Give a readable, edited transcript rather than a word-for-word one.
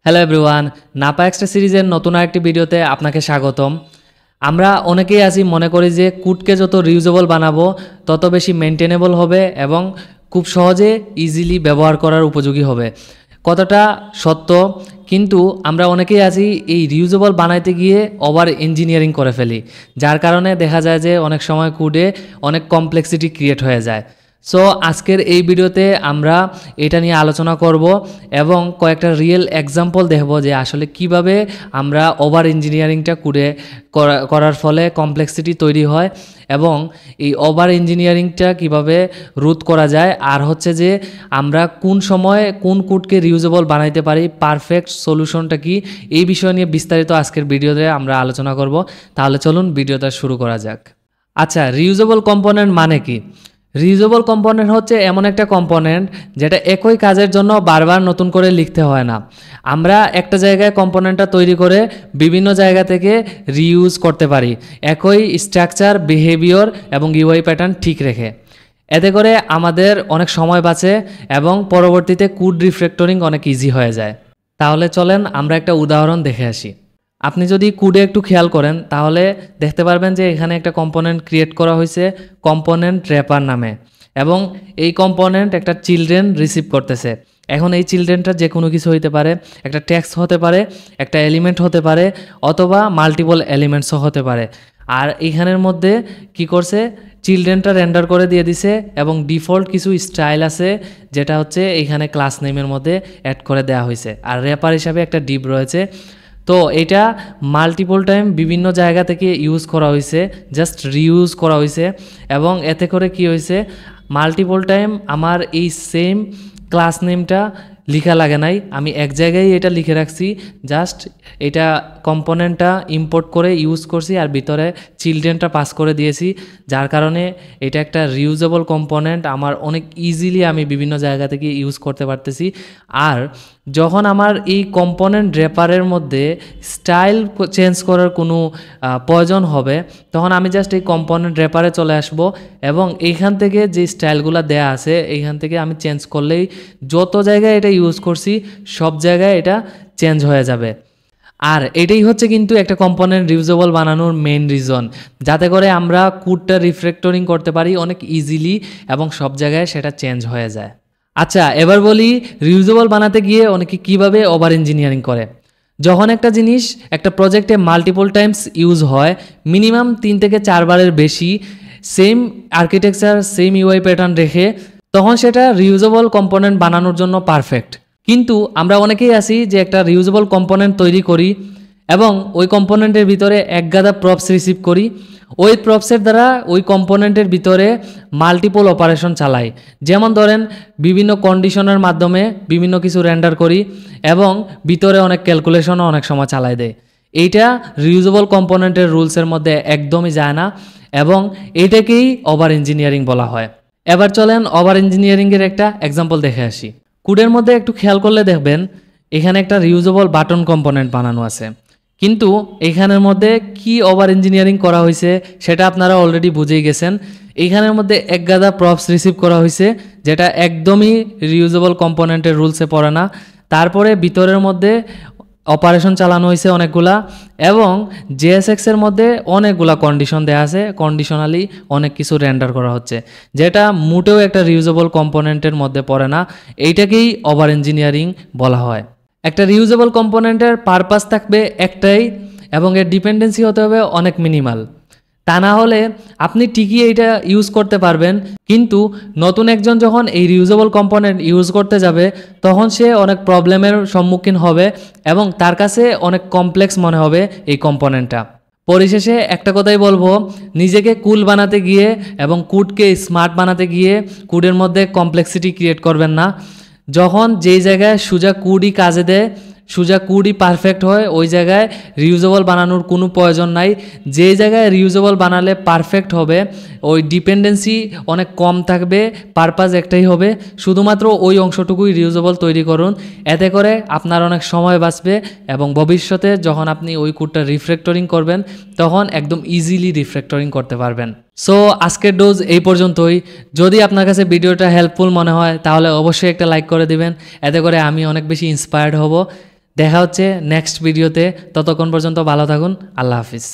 Hello everyone, Napa extra সিরিজের নতুন আরেকটি ভিডিওতে আপনাকে স্বাগতম। আমরা অনেকেই আছি মনে করি যে কুটকে যত রিউজেবল বানাবো তত বেশি মেনটেনেবল হবে এবং খুব সহজে ইজিলি ব্যবহার করার উপযোগী হবে। কতটা সত্য, কিন্তু আমরা অনেকেই আছি এই রিউজেবল বানাইতে গিয়ে ওভার ইঞ্জিনিয়ারিং করে ফেলি, যার কারণে দেখা যায় যে অনেক সময় কুডে অনেক কমপ্লেক্সিটি ক্রিয়েট হয়ে যায়। সো আজকের এই ভিডিওতে আমরা এটা নিয়ে আলোচনা করব এবং কয়েকটা রিয়েল এক্সাম্পল দেখব যে আসলে কিভাবে আমরা ওভার ইঞ্জিনিয়ারিংটা কুডে করার ফলে কমপ্লেক্সিটি তৈরি হয় এবং এই ওভার ইঞ্জিনিয়ারিংটা কিভাবে রোধ করা যায়, আর হচ্ছে যে আমরা কোন সময় কোন কোডকে রিউজেবল বানাইতে পারি, পারফেক্ট সলিউশনটা কি, এই বিষয় নিয়ে বিস্তারিত আজকের ভিডিওতে আমরা আলোচনা করব। তাহলে চলুন ভিডিওটা শুরু করা যাক। আচ্ছা, রিউজেবল কম্পোনেন্ট মানে কি? রিউজেবল কম্পোনেন্ট হচ্ছে এমন একটা কম্পোনেন্ট যেটা একই কাজের জন্য বারবার নতুন করে লিখতে হয় না। আমরা একটা জায়গায় কম্পোনেন্টটা তৈরি করে বিভিন্ন জায়গা থেকে রিইউজ করতে পারি, একই স্ট্রাকচার, বিহেভিয়র এবং ইউআই প্যাটার্ন ঠিক রেখে। এতে করে আমাদের অনেক সময় বাঁচে এবং পরবর্তীতে কোড রিফ্যাক্টরিং অনেক ইজি হয়ে যায়। তাহলে চলেন আমরা একটা উদাহরণ দেখে আসি। আপনি যদি কোডে একটু খেয়াল করেন তাহলে দেখতে পারবেন যে এখানে একটা কম্পোনেন্ট ক্রিয়েট করা হয়েছে কম্পোনেন্ট র্যাপার নামে, এবং এই কম্পোনেন্ট একটা চিলড্রেন রিসিভ করতেছে। এখন এই চিলড্রেনটা যে কোনো কিছু হতে পারে, একটা টেক্সট হতে পারে, একটা এলিমেন্ট হতে পারে, অথবা মাল্টিপল এলিমেন্টসও হতে পারে। আর এইখানের মধ্যে কি করছে, চিলড্রেনটা রেন্ডার করে দিয়ে দিছে এবং ডিফল্ট কিছু স্টাইল আছে যেটা হচ্ছে এইখানে ক্লাস নেমের মধ্যে অ্যাড করে দেওয়া হয়েছে, আর র্যাপার হিসাবে একটা ডিপ রয়েছে। তো এটা মাল্টিপল টাইম বিভিন্ন জায়গা থেকে ইউজ করা হয়েছে, জাস্ট রিউজ করা হয়েছে, এবং এতে করে কি হয়েছে, মাল্টিপল টাইম আমার এই সেম ক্লাস নেমটা লিখা লাগে নাই, আমি এক জায়গায় এটা লিখে রাখছি, জাস্ট এটা কম্পোনেন্টটা ইম্পোর্ট করে ইউজ করছি আর ভিতরে চিলড্রেনটা পাস করে দিয়েছি, যার কারণে এটা একটা রিউজেবল কম্পোনেন্ট, আমার অনেক ইজিলি আমি বিভিন্ন জায়গা থেকে ইউজ করতে পারতেছি। আর যখন আমার এই কম্পোনেন্ট র্যাপারের মধ্যে স্টাইল চেঞ্জ করার কোনো প্রয়োজন হবে, তখন আমি জাস্ট এই কম্পোনেন্ট র্যাপারে চলে আসব এবং এইখান থেকে যে স্টাইলগুলো দেয়া আছে এইখান থেকে আমি চেঞ্জ করলেই যত জায়গায় এটা ইউজ করছি সব জায়গায় এটা চেঞ্জ হয়ে যাবে। আর এটাই হচ্ছে কিন্তু একটা কম্পোনেন্ট রিউজেবল বানানোর মেইন রিজন, যাতে করে আমরা কোডটা রিফ্যাক্টরিং করতে পারি অনেক ইজিলি এবং সব জায়গায় সেটা চেঞ্জ হয়ে যায়। আচ্ছা, এবার বলি রিউজেবল বানাতে গিয়ে অনেকে কিভাবে ওভার ইঞ্জিনিয়ারিং করে। যখন একটা জিনিস একটা প্রজেক্টে মাল্টিপল টাইমস ইউজ হয়, মিনিমাম 3 থেকে 4 বারের বেশি same architecture, same UI pattern রেখে, তখন সেটা রিউজেবল কম্পোনেন্ট বানানোর জন্য পারফেক্ট। কিন্তু আমরা অনেকেই আছি যে একটা রিউজেবল কম্পোনেন্ট তৈরি করি এবং ওই কম্পোনেন্টের ভিতরে এক গাদা প্রপস রিসিভ করি, ওই প্রপসের দ্বারা ওই কম্পোনেন্টের ভিতরে মাল্টিপল অপারেশন চালাই। যেমন ধরেন বিভিন্ন কন্ডিশনের মাধ্যমে বিভিন্ন কিছু রেন্ডার করি এবং ভিতরে অনেক ক্যালকুলেশনও অনেক সময় চালাই দেয়। এইটা রিউজেবল কম্পোনেন্টের রুলসের মধ্যে একদমই যায় না এবং এইটাকেই ওভার ইঞ্জিনিয়ারিং বলা হয়। এবার চলেন ওভার ইঞ্জিনিয়ারিংয়ের একটা এক্সাম্পল দেখে আসি। কোডের মধ্যে একটু খেয়াল করলে দেখবেন এখানে একটা রিউজেবল বাটন কম্পোনেন্ট বানানো আছে, কিন্তু এখানের মধ্যে কি ওভার ইঞ্জিনিয়ারিং করা হয়েছে সেটা আপনারা অলরেডি বুঝেই গেছেন। এইখানের মধ্যে এক গাদা প্রপস রিসিভ করা হয়েছে যেটা একদমই রিউজেবল কম্পোনেন্টের রুলসে পড়ে না। তারপরে ভিতরের মধ্যে অপারেশন চালানো হয়েছে অনেকগুলা, এবং জেএসএক্সের মধ্যে অনেকগুলা কন্ডিশন দেওয়া আছে, কন্ডিশনালি অনেক কিছু রেন্ডার করা হচ্ছে, যেটা মোটেও একটা রিউজেবল কম্পোনেন্টের মধ্যে পড়ে না। এইটাকেই ওভার ইঞ্জিনিয়ারিং বলা হয়। একটা রিউজেবল কম্পোনেন্টের পারপাস থাকবে একটাই এবং এর ডিপেন্ডেন্সি হতে হবে অনেক মিনিমাল, তা না হলে আপনি ঠিকই এইটা ইউজ করতে পারবেন, কিন্তু নতুন একজন যখন এই রিউজেবল কম্পোনেন্ট ইউজ করতে যাবে তখন সে অনেক প্রবলেমের সম্মুখীন হবে এবং তার কাছে অনেক কমপ্লেক্স মনে হবে এই কম্পোনেন্টটা। পরিশেষে একটা কথাই বলবো, নিজেকে কুল বানাতে গিয়ে এবং কোডকে স্মার্ট বানাতে গিয়ে কোডের মধ্যে কমপ্লেক্সিটি ক্রিয়েট করবেন না। যখন যেই জায়গায় সোজা কোডই কাজে দেয়, সোজা কোডই পারফেক্ট হয়, ওই জায়গায় রিউজেবল বানানোর কোনো প্রয়োজন নাই। যে জায়গায় রিউজেবল বানালে পারফেক্ট হবে ওই ডিপেন্ডেন্সি অনেক কম থাকবে, পারপাস একটাই হবে, শুধুমাত্র ওই অংশটুকুই রিউজেবল তৈরি করুন। এতে করে আপনার অনেক সময় বাঁচবে এবং ভবিষ্যতে যখন আপনি ওই কোডটা রিফ্যাক্টরিং করবেন তখন একদম ইজিলি রিফ্যাক্টরিং করতে পারবেন। সো আজকের ডোজ এই পর্যন্তই। যদি আপনার কাছে ভিডিওটা হেল্পফুল মনে হয় তাহলে অবশ্যই একটা লাইক করে দিবেন, এতে করে আমি অনেক বেশি ইন্সপায়ার্ড হব। দেখা হচ্ছে নেক্সট ভিডিওতে, ততক্ষণ পর্যন্ত ভালো থাকুন, আল্লাহ হাফিজ।